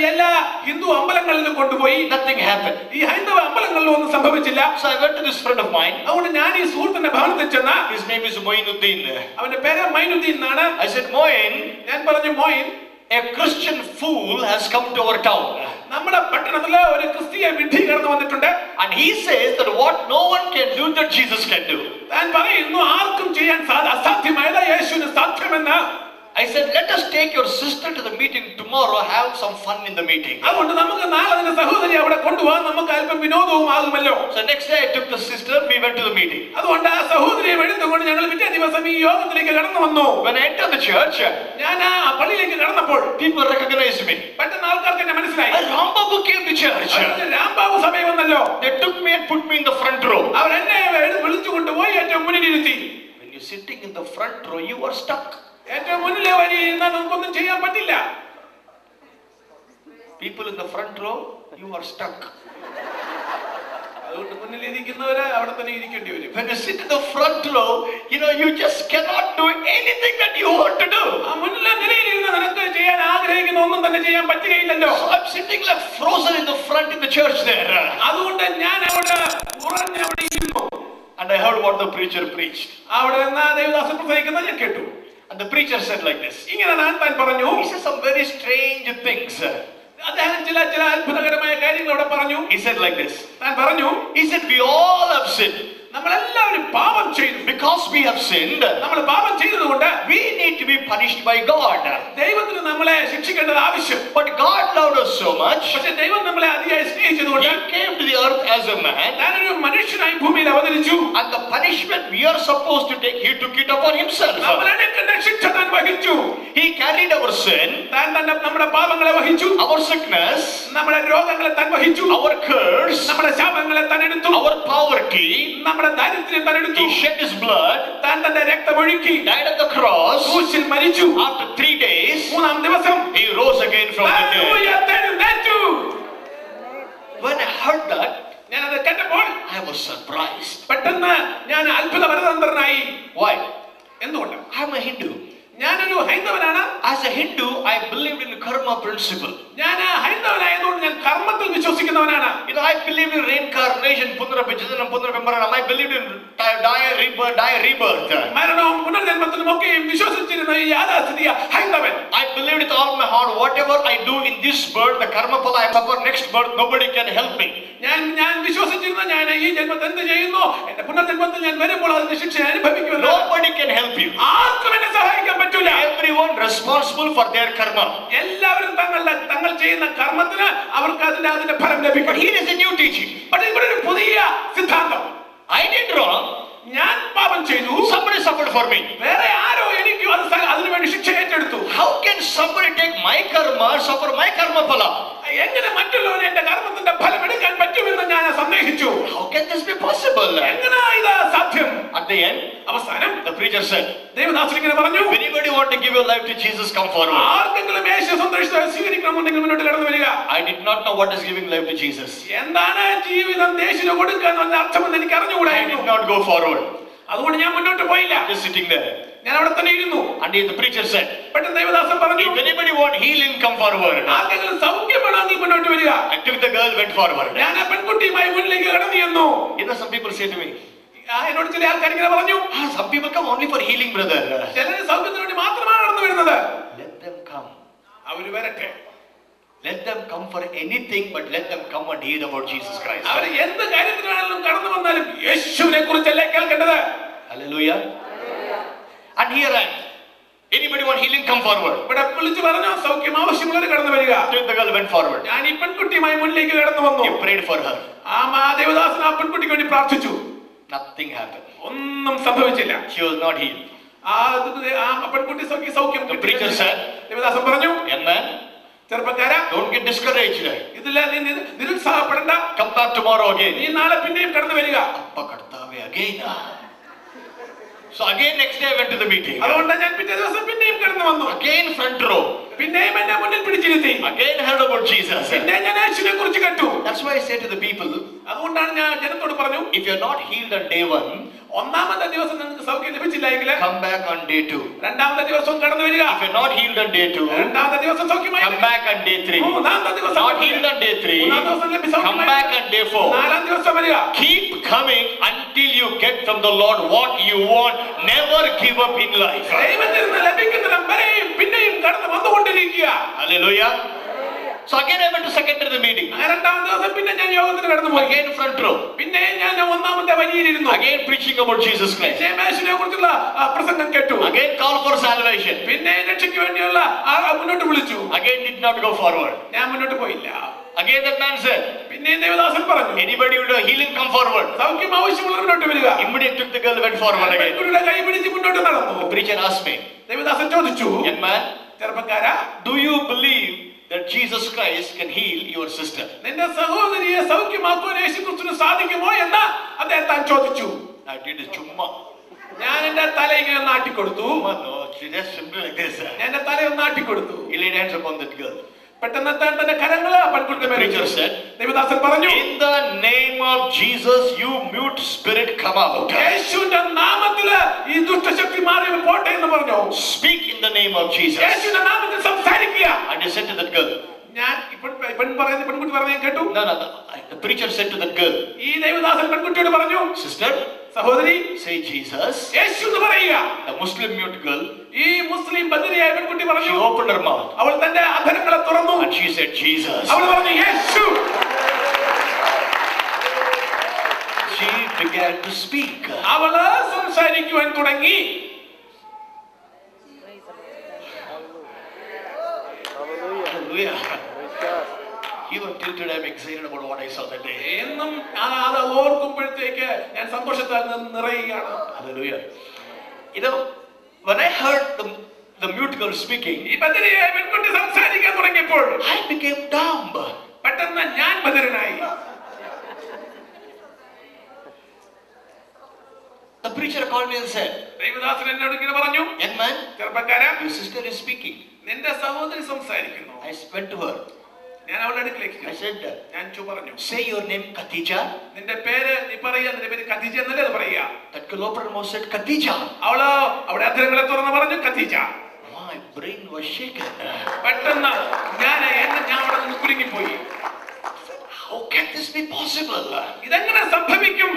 എല്ലാ ഹിന്ദു അമ്പലങ്ങളിലും കൊണ്ടുപോയി. Nothing happened. ഈ ഹൈന്ദവ അമ്പലങ്ങളിലും ഒന്നും സംഭവിച്ചില്ല. So I went to this friend of mine. അതുകൊണ്ട് ഞാൻ ഈ സുഹൃത്തിന്റെ ഭവനത്തിൽ ചെന്ന. His name is Moinuddin. അവന്റെ പേര് മൈനുദ്ദീൻ എന്നാണ്. I said, Moin, ഞാൻ പറഞ്ഞു, Moeen, a Christian fool has come to our town. നമ്മുടെ പട്ടണത്തിലെ ഒരു ക്രിസ്തീയ വിഡ്ഢി കടന്നു വന്നിട്ടുണ്ട്. And he says that what no one can do that Jesus can do. താൻ പറയുന്നു ആർക്കും ചെയ്യാൻ അസാധ്യമായത് യേശുവിന് സാധ്യമെന്ന്. I said, let us take your sister to the meeting tomorrow, have some fun in the meeting. അതുകൊണ്ട് നമുക്ക് നാളെ നിന്റെ സഹോദരി അവിടെ കൊണ്ടുപോകാൻ, നമുക്ക് അല്പം വിനോദവും ആകുമല്ലോ. So next day I took the sister, we went to the meeting. അതുകൊണ്ട് ആ സഹോദരിയെ എടുത്തുകൊണ്ട് ഞങ്ങൾ പിറ്റേ ദിവസം ഈ യോഗത്തിലേക്ക് കടന്നു വന്നു. When I entered the church, ഞാൻ ആ പള്ളിയിലേക്ക് കടന്നപ്പോൾ people recognized me. പെട്ടെന്ന് ആൾക്കാർക്ക് എന്നെ മനസ്സിലായി. Rambabu came to church. Rambabu സഭയിൽ വന്നല്ലോ. They took me and put me in the front row. അവർ എന്നെ വിളിച്ചു കൊണ്ടുപോയി ഏറ്റവും മുന്നിലിരുത്തി. When you're sitting in the front row, you are stuck. ഏറ്റവും മുന്നിലെ വരി ഇരുന്നാൽ നമുക്കൊന്നും ചെയ്യാൻ പറ്റില്ല. People in the front row, you are stuck. അതുകൊണ്ട് മുന്നിലിരിക്കുന്നവര് അവിടെ തന്നെ ഇരിക്കേണ്ടി വരും. When you sit in the front row, you just cannot do anything that you want to do. ആ മുന്നിലെ നിലയിലിരുന്ന് നിനക്ക് ചെയ്യാൻ ആഗ്രഹിക്കുന്ന ഒന്നും തന്നെ ചെയ്യാൻ പറ്റുകയില്ലല്ലോ. So I'm sitting like frozen in the front in the church there. അതുകൊണ്ട് ഞാൻ അവിടെ ഉറഞ്ഞ് അവിടെ ഇരുന്നു. And I heard what the preacher preached. അവിടെ നിന്ന് ദേവദാസൻ പ്രസംഗിക്കുന്നത് ഞാൻ കേട്ടു. And the preacher said like this. ഇങ്ങനെ താൻ പറഞ്ഞു. He said some very strange things. അദ്ദേഹം ചില അത്ഭുതകരമായ കാര്യങ്ങൾ അവിടെ പറഞ്ഞു. He said like this. താൻ പറഞ്ഞു. He said we all have sinned. നമ്മളെല്ലാവരും പാപം ചെയ്തു. Because we have sinned, നമ്മൾ പാപം ചെയ്തതുകൊണ്ട് we need to be punished by God. ദൈവത്തിന് നമ്മളെ ശിക്ഷിക്കേണ്ടത് ആവശ്യം. But God loved us so much. പക്ഷേ ദൈവം നമ്മളെ അതിയായി സ്നേഹിച്ചതുകൊണ്ട് He came to the earth as a man. താനൊരു മനുഷ്യനായി ഭൂമിയിൽ അവതരിച്ചു. And the punishment we are supposed to take, He took it upon Himself. നമ്മൾ എടുക്കേണ്ട ശിക്ഷ താൻ വഹിച്ചു. He carried our sin, താൻ തന്നെ നമ്മുടെ പാപങ്ങളെ വഹിച്ചു. our sickness, നമ്മുടെ രോഗങ്ങളെ താൻ വഹിച്ചു. our curse, നമ്മുടെ ശാപങ്ങളെ താൻ എടുത്തു. our poverty. നമ്മുടെ ദാരിദ്ര്യം താൻ എടുത്തു. He shed His blood, താൻ തന്റെ രക്തമൊഴുക്കി, died at the cross. ക്രൂശിൽ മരിച്ചു. After 3 days, മൂന്നാം ദിവസം He rose again from the dead. ഉയർത്തെഴുന്നേറ്റു. When I heard that, ഞാൻ അത് കേട്ടപ്പോൾ I was surprised. പെട്ടെന്ന് ഞാൻ അത്ഭുതപരതന്ത്രനായി. Why? എന്തുകൊണ്ട്? I'm a Hindu. ഞാനൊരു ഹൈന്ദവനാണ്. As a Hindu, I believed in karma principle. ഞാൻ ഹൈന്ദവനായതുകൊണ്ട് ഞാൻ കർമ്മത്തിൽ വിശ്വസിക്കുന്നവനാണ്. I believe in reincarnation, punarabhajanam, punarabharanam. I believed in die rebirth. മരണവും പുനർജന്മത്തിലും ഒക്കെ വിശ്വസിച്ചിരുന്ന ഈ യാഥാസ്ഥിതിക ഹൈന്ദവൻ. I believed with all my heart, whatever I do in this birth, the karma phala I suffer next birth, nobody can help me. ഞാൻ വിശ്വസിച്ചിരുന്ന ഞാൻ ഈ ജന്മത്തിൽ എന്ത് ചെയ്യുന്നു, എന്റെ പുനർജന്മത്തിൽ ഞാൻ വരുമ്പോൾ അതിന്റെ ശിക്ഷ അനുഭവിക്കുമെന്ന്. Nobody can help you. ആർക്കും എന്നെ സഹായിക്കാൻ പറ്റില്ല. Everyone responsible for their karma. എല്ലാവരും തങ്ങൾ ചെയ്യുന്ന കർമ്മത്തിന് അവർക്ക് അതിന്റെ ഫലം ലഭിക്കും. But here is a new teaching. പക്ഷേ ഇവിടെ ഒരു പുതിയ സിദ്ധാന്തം. I did wrong. ഞാൻ പാപം ചെയ്തു. Somebody suffered for me. വേറെ ആരോ എനിക്ക് അതിനു വേണ്ടി ശിക്ഷ ഏറ്റെടുത്തു. How can somebody take my karma, suffer my karma phala? എങ്ങനെ മറ്റുള്ളവന് എന്റെ കർമ്മത്തിന്റെ ഫലം എടുക്കാൻ പറ്റുമെന്ന് ഞാൻ സന്ദേഹിച്ചു. How can this be possible? എങ്ങനെ ഇത് സാധ്യം? At the end, അവസാനം the preacher said, ദേവദാസൻ ഇങ്ങനെ പറഞ്ഞു. if anybody want to give your life to Jesus, come forward. ആർക്കെങ്കിലും യേശു സന്ദേശം സ്വീകരിക്കണമെന്നുണ്ടെങ്കിൽ മുന്നോട്ട് കടന്നു വരിക. I did not know what is giving life to Jesus. എന്താണ് ജീവിതം യേശുവിന് കൊടുക്കുക എന്ന അർത്ഥമെന്ന് എനിക്ക് I അറിഞ്ഞുകൂടായിരുന്നു. did not go forward. അതുകൊണ്ട് ഞാൻ മുന്നോട്ട് പോയില്ല. Just sitting there. ഞാൻ അവിടെ തന്നെ ഇരുന്നു. And the preacher said, പെട്ടെന്ന് ദേവദാസൻ പറഞ്ഞു, if anybody want healing, come forward. ആർക്കെങ്കിലും സൗഖ്യം വേണമെങ്കിൽ മുന്നോട്ട് വരിക. I took the girl, went forward. ഞാൻ ആ പെൺകുട്ടിയുമായി മുന്നിലേക്ക് കടന്നു ചെന്നു. Some people say to me, എന്നോട് ചില ആൾക്കാർ ഇങ്ങനെ പറഞ്ഞു, some people come only for healing, brother. ചിലര് സൗഖ്യത്തിന് വേണ്ടി മാത്രമാണ് കടന്നു വരുന്നത്. Let them come. അവര് വരട്ടെ. Let them come for anything, but let them come and hear about Jesus Christ. അവര് എന്ത് കാര്യത്തിനാണെങ്കിലും കടന്നു വന്നാലും യേശുവിനെ കുറിച്ചല്ലേ കേൾക്കേണ്ടത്. Hallelujah. And here I am. Anybody want healing, come forward. ഇവിടെ വിളിച്ചു പറഞ്ഞു, സൗഖ്യം ആവശ്യമുള്ളവർ കടന്നു വരിക. The girl went forward. ഞാൻ ഈ പെൺകുട്ടിയുമായി മുന്നിലേക്ക് കടന്നു വന്നു. He prayed for her. ആ ദേവദാസൻ ആ പെൺകുട്ടിക്ക് വേണ്ടി പ്രാർത്ഥിച്ചു. Nothing happened. ഒന്നും സംഭവിച്ചില്ല. She was not healed. ആ പെൺകുട്ടി സൗഖ്യം. The preacher said, ദേവദാസൻ പറഞ്ഞു, Amen. ചെറുപ്പക്കാരാ, don't get discouraged. ഇതില്ല നിരുത്സാഹപ്പെടണ്ട. Come back tomorrow again. നീ നാളെ പിന്നെയും കടന്നു വരിക. Appa kadtave again. So again next day I went to the meeting. അതുകൊണ്ട് ഞാൻ പിറ്റേ ദിവസം പിന്നെയും കടന്നു വന്നു. Again front row. പിന്നെയും എന്നെ മുന്നിൽ പിടിച്ചിരുത്തി. Again heard about Jesus. പിന്നെ ഞാൻ യേശുവിനെ കുറിച്ച് കേട്ടു. That That's why I say to the people, അതുകൊണ്ടാണ് ഞാൻ ജനത്തോട് പറഞ്ഞു, if you're not healed on day 1, ഒന്നാമത്തെ ദിവസം നിങ്ങൾക്ക് സൗഖ്യം ലഭിച്ചില്ലെങ്കിൽ come back on day 2. രണ്ടാമത്തെ ദിവസം കടന്നു വരിക. If you're not healed on day 2, രണ്ടാമത്തെ ദിവസം സൗഖ്യമായി come back on day 3. മൂന്നാമത്തെ ദിവസം Not healed on day 3, മൂന്നാമത്തെ ദിവസം ലഭി come സൗഖ്യമായി back on day 4. നാലാം ദിവസം വരിക. Keep coming until you get from the Lord what you want. Never give up in life. ദൈവത്തിൽ നിന്ന് ലഭിക്കുന്നതിനും വരെയും പിന്നെയും കടന്നു വന്നുകൊണ്ടിരിക്കുക. Hallelujah. So again I went to second the meeting. രണ്ടാം ദിവസം പിന്നെ ഞാൻ യോഗത്തിന് കടന്നു പോയി. Again front row. പിന്നെ ഞാൻ ഒന്നാമത്തെ വരിയിലിരുന്നു. Again preaching about Jesus Christ. യേശുവിനെ കുറിച്ചുള്ള പ്രസംഗം കേട്ടു. Again call for salvation. പിന്നെ രക്ഷയ്ക്ക് വേണ്ടിയുള്ള മുന്നോട്ട് വിളിച്ചു. Again did not go forward. ഞാൻ മുന്നോട്ട് പോയില്ല. Again that man said, പിന്നെ ദേവദാസൻ പറഞ്ഞു, anybody with a healing come forward. സൗഖ്യം ആവശ്യമുള്ളവർ മുന്നോട്ട് വരിക. Immediately took the girl went forward again. പെൺകുട്ടിയുടെ കൈ പിടിച്ച് മുന്നോട്ട് നടന്നു. The preacher asked me, Devadasan ചോദിച്ചു, young man, ചെറുപ്പക്കാരാ, do you believe that Jesus Christ can heal your sister? നിന്റെ സഹോദരിയെ സൗഖ്യമാക്കുവാൻ യേശുക്രിസ്തുവിന് സാധിക്കുമോ എന്ന് അദ്ദേഹം താൻ ചോദിച്ചു. I did it chumma. ഞാൻ എന്റെ തല ഇങ്ങനെ നാട്ടിക്കൊടുത്തു. No, she just simply like this. ഞാൻ എന്റെ തലയൊന്ന് നാട്ടിക്കൊടുത്തു. He laid hands upon that girl. പെട്ടെന്ന് തന്റെ കരങ്ങള് പെൺകുട്ടിയുടെ മേൽ Preacher വെച്ചു. said, ദേവദാസൻ പറഞ്ഞു, in the name of Jesus, you mute spirit, come out. യേശുവിന്റെ നാമത്തില് ഈ ദുഷ്ടശക്തി മാറി പോട്ടെ എന്ന് പറഞ്ഞു. Speak in the name of Jesus. യേശുവിന്റെ നാമത്തിൽ സംസാരിക്കുക. And he said to that girl, ഞാൻ പെൺകുട്ടി പറഞ്ഞ കേട്ടു. no, the preacher said to that girl, ഈ ദേവദാസൻ പെൺകുട്ടിയോട് പറഞ്ഞു, sister, സഹോദരി, say Jesus. യേശു എന്ന് പറയുക. The Muslim mute girl, ഈ മുസ്ലിം ബദിരിയായ പെൺകുട്ടി she പറഞ്ഞു. opened her mouth അവൾ തന്റെ അധരങ്ങളെ തുറന്നു. and she said Jesus. അവൾ പറഞ്ഞു യേശു. She began to speak. അവള് സംസാരിക്കുവാൻ തുടങ്ങി. Hallelujah. Even till today I'm excited about what I saw that day. എന്നും അത് ഓർക്കുമ്പോഴത്തേക്ക് ഞാൻ സന്തോഷത്താൽ നിറയുകയാണ്. Hallelujah. You know, when I heard the mute girl speaking, ഈ ബദിരിയായ പെൺകുട്ടി സംസാരിക്കാൻ തുടങ്ങിയപ്പോൾ I became dumb. പെട്ടെന്ന് ഞാൻ ബദിരനായി. The preacher called me and said, Devadasan എന്നോട് ഇങ്ങനെ പറഞ്ഞു, young man, ചെറുപ്പക്കാരാ, your sister is speaking. നിന്റെ സഹോദരി സംസാരിക്കുന്നു. I went to her. ഞാൻ അവളുടെ അടുക്കിലേക്ക് I said, ഞാൻ പറഞ്ഞു, say your name Khadija. നിന്റെ പേര് നീ പറയുക, നിന്റെ പേര് ഖദീജ എന്നല്ലേ അത് പറയുക. That girl opened her mouth said Khadija. അവള് അവിടെ അധരങ്ങളെ തുറന്ന് പറഞ്ഞു Khadija. My brain was shaken. പെട്ടെന്ന് ഞാൻ അവിടെ നിന്ന് കുലുങ്ങിപ്പോയി. How can this be possible? ഇതെങ്ങനെ സംഭവിക്കും?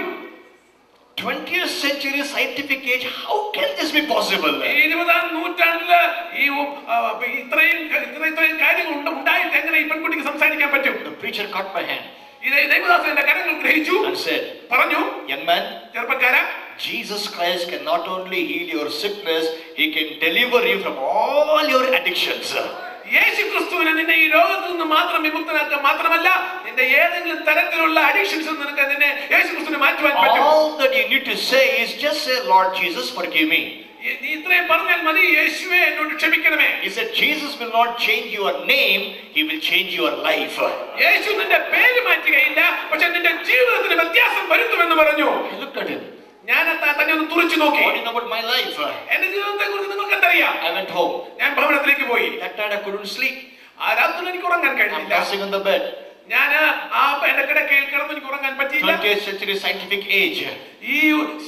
20th century scientific age, how can this be possible? 20ാം നൂറ്റാണ്ടില് ഈ ഇത്രയും കാര്യങ്ങൾ ഉണ്ടായിട്ട് എങ്ങനെ ഈ പെൺകുട്ടിക്ക് സംസാരിക്കാൻ പറ്റും? The preacher caught my hand ദേവദാസന്റെ കരങ്ങൾ ഗ്രഹിച്ചു. and said, പറഞ്ഞു, young man, ചെറുപ്പക്കാരാ, Jesus Christ can not only heal your sickness, he can deliver you from all your addictions. യേശു ക്രിസ്തുവിനെ നിന്നെ ഈ രോഗത്തിൽ നിന്ന് മാത്രം വിമുക്തനാക്കുക മാത്രമല്ല, നിന്റെ ഏതെങ്കിലും തരത്തിലുള്ള അഡിക്ഷൻസ് നിനക്ക് നിന്നെ യേശു ക്രിസ്തുവിനെ മാറ്റുവാൻ പറ്റും. All that you need to say is just say, Lord Jesus, forgive me. നീ ഇത്രയും പറഞ്ഞാൽ മതി, യേശുവേ എന്നോട് ക്ഷമിക്കണമേ. He said Jesus will not change your name, he will change your life. യേശു നിന്റെ പേര് മാറ്റുകയില്ല, പക്ഷെ നിന്റെ ജീവിതത്തിന് വ്യത്യാസം വരുത്തുമെന്ന് പറഞ്ഞു. I looked at him. ഞാൻ തന്നെ ഒന്ന് തുറച്ചു നോക്കി. What do you know about my life? എന്റെ ജീവിതത്തെ കുറിച്ച് നിങ്ങൾക്ക് എന്തറിയാം? I went home. ഞാൻ ഭവനത്തിലേക്ക് പോയി. That night I couldn't sleep. ആ രാത്രി എനിക്ക് ഉറങ്ങാൻ I'm കഴിഞ്ഞില്ല. tossing on the bed. ഞാൻ എന്റെ കിടക്കയിൽ കിടന്ന് എനിക്ക് ഉറങ്ങാൻ പറ്റിയില്ല. 20th century scientific age. ഈ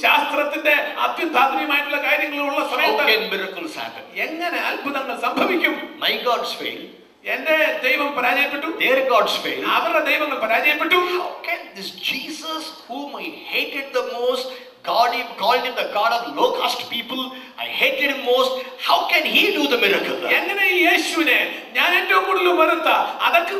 ശാസ്ത്രത്തിന്റെ അത്യുത്താധുനികമായിട്ടുള്ള കാര്യങ്ങളുള്ള How സമയത്ത് can miracles happen? എങ്ങനെ അത്ഭുതങ്ങൾ സംഭവിക്കും? My gods fail. എന്റെ ദൈവം പരാജയപ്പെട്ടു, Their gods fail. അവരുടെ ദൈവങ്ങൾ പരാജയപ്പെട്ടു. How can this Jesus whom I hated the most, called him the God of low caste people, I hated him most, how can he do the miracle? എങ്ങനെ ഈ യേശുവിനെ ഞാൻ ഏറ്റവും കൂടുതൽ വെറുത്ത അതൊക്കെ